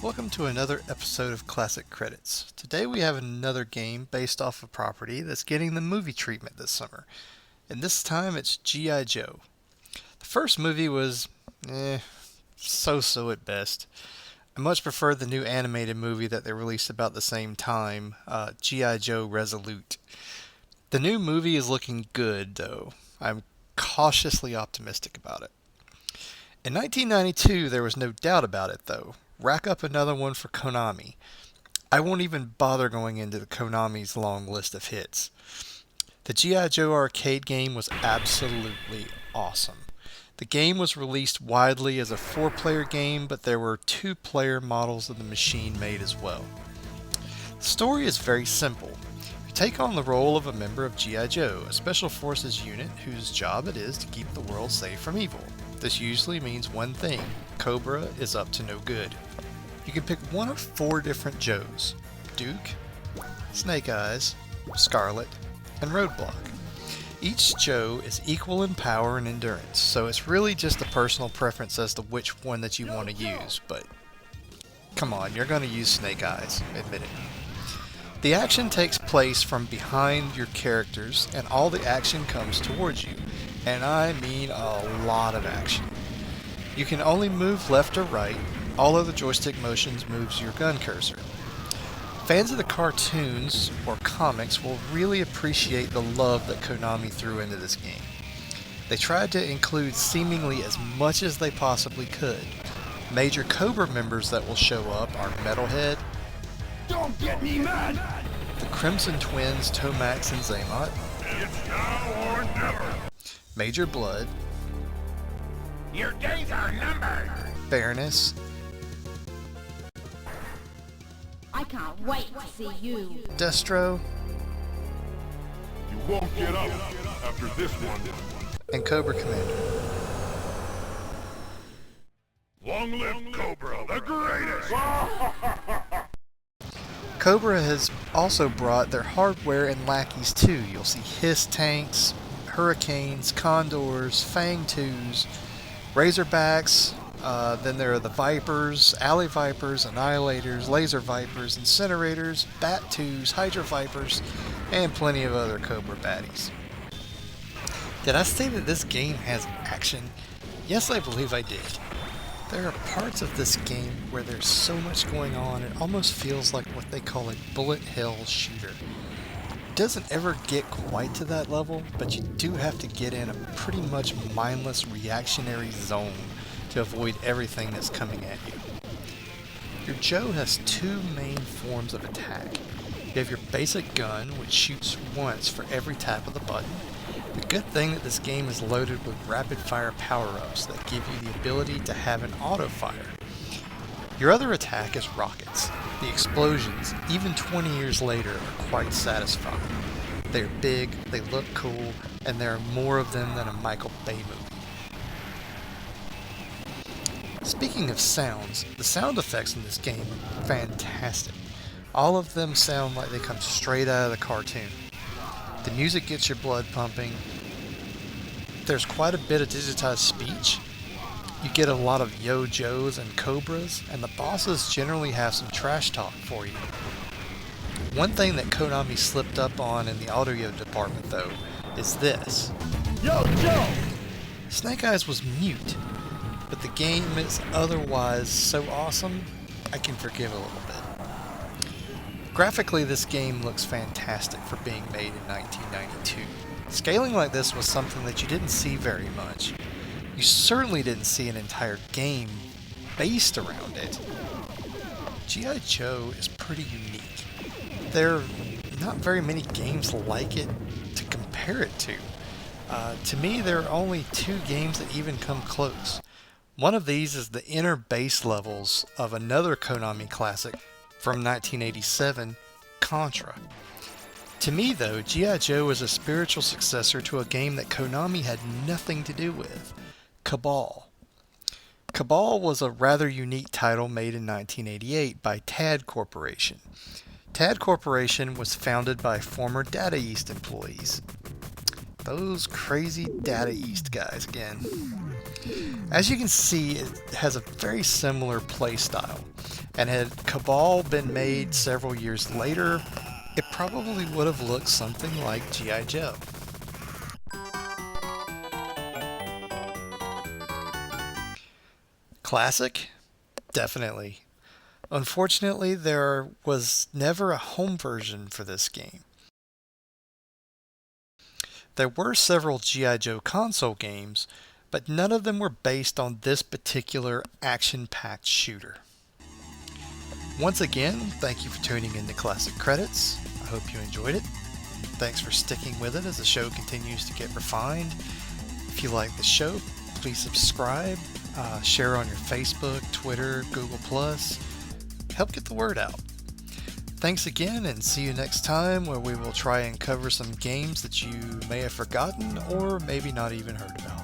Welcome to another episode of Classic Credits. Today we have another game based off a property that's getting the movie treatment this summer. And this time it's G.I. Joe. The first movie was, so-so at best. I much prefer the new animated movie that they released about the same time, G.I. Joe Resolute. The new movie is looking good, though. I'm cautiously optimistic about it. In 1992, there was no doubt about it, though. Rack up another one for Konami. I won't even bother going into the Konami's long list of hits. The G.I. Joe arcade game was absolutely awesome. The game was released widely as a 4-player game, but there were 2-player models of the machine made as well. The story is very simple. You take on the role of a member of G.I. Joe, a special forces unit whose job it is to keep the world safe from evil. This usually means one thing: Cobra is up to no good. You can pick one of 4 different Joes: Duke, Snake Eyes, Scarlet, and Roadblock. Each Joe is equal in power and endurance, so it's really just a personal preference as to which one that you want to use, but come on, you're going to use Snake Eyes, admit it. The action takes place from behind your characters, and all the action comes towards you. And I mean a lot of action. You can only move left or right. All other joystick motions moves your gun cursor. Fans of the cartoons or comics will really appreciate the love that Konami threw into this game. They tried to include seemingly as much as they possibly could. Major Cobra members that will show up are Metalhead, Don't get me mad! the Crimson Twins Tomax and Zaymot, It's now or never! Major Blood, Your days are numbered! Baroness, I can't wait to see you. Destro, You won't get up after this one. and Cobra Commander. Long live Cobra, the greatest! Cobra has also brought their hardware and lackeys too. You'll see Hiss tanks, Hurricanes, Condors, Fang 2s, Razorbacks, then there are the Vipers, Alley Vipers, Annihilators, Laser Vipers, Incinerators, Bat 2s, Hydra Vipers, and plenty of other Cobra baddies. Did I say that this game has action? Yes, I believe I did. There are parts of this game where there's so much going on, it almost feels like what they call a bullet hell shooter. It doesn't ever get quite to that level, but you do have to get in a pretty much mindless reactionary zone to avoid everything that's coming at you. Your Joe has 2 main forms of attack. You have your basic gun, which shoots once for every tap of the button. The good thing that this game is loaded with rapid-fire power-ups that give you the ability to have an auto-fire. Your other attack is rockets. The explosions, even 20 years later, are quite satisfying. They're big, they look cool, and there are more of them than a Michael Bay movie. Speaking of sounds, the sound effects in this game are fantastic. All of them sound like they come straight out of the cartoon. The music gets your blood pumping. There's quite a bit of digitized speech. You get a lot of Yo-Joes and Cobras, and the bosses generally have some trash talk for you. One thing that Konami slipped up on in the audio department, though, is this. Yo, Joe! Snake Eyes was mute, but the game is otherwise so awesome, I can forgive a little bit. Graphically, this game looks fantastic for being made in 1992. Scaling like this was something that you didn't see very much. You certainly didn't see an entire game based around it. G.I. Joe is pretty unique. There are not very many games like it to compare it to. To me, there are only 2 games that even come close. One of these is the inner base levels of another Konami classic from 1987, Contra. To me, though, G.I. Joe is a spiritual successor to a game that Konami had nothing to do with, Cabal. Cabal was a rather unique title made in 1988 by TAD Corporation. TAD Corporation was founded by former Data East employees. Those crazy Data East guys again. As you can see, it has a very similar play style. And had Cabal been made several years later, it probably would have looked something like G.I. Joe. Classic? Definitely. Unfortunately, there was never a home version for this game. There were several G.I. Joe console games, but none of them were based on this particular action-packed shooter. Once again, thank you for tuning in to Classic Credits. I hope you enjoyed it. Thanks for sticking with it as the show continues to get refined. If you like the show, please subscribe, share on your Facebook, Twitter, Google+. Help get the word out. Thanks again, and see you next time, where we will try and cover some games that you may have forgotten or maybe not even heard about.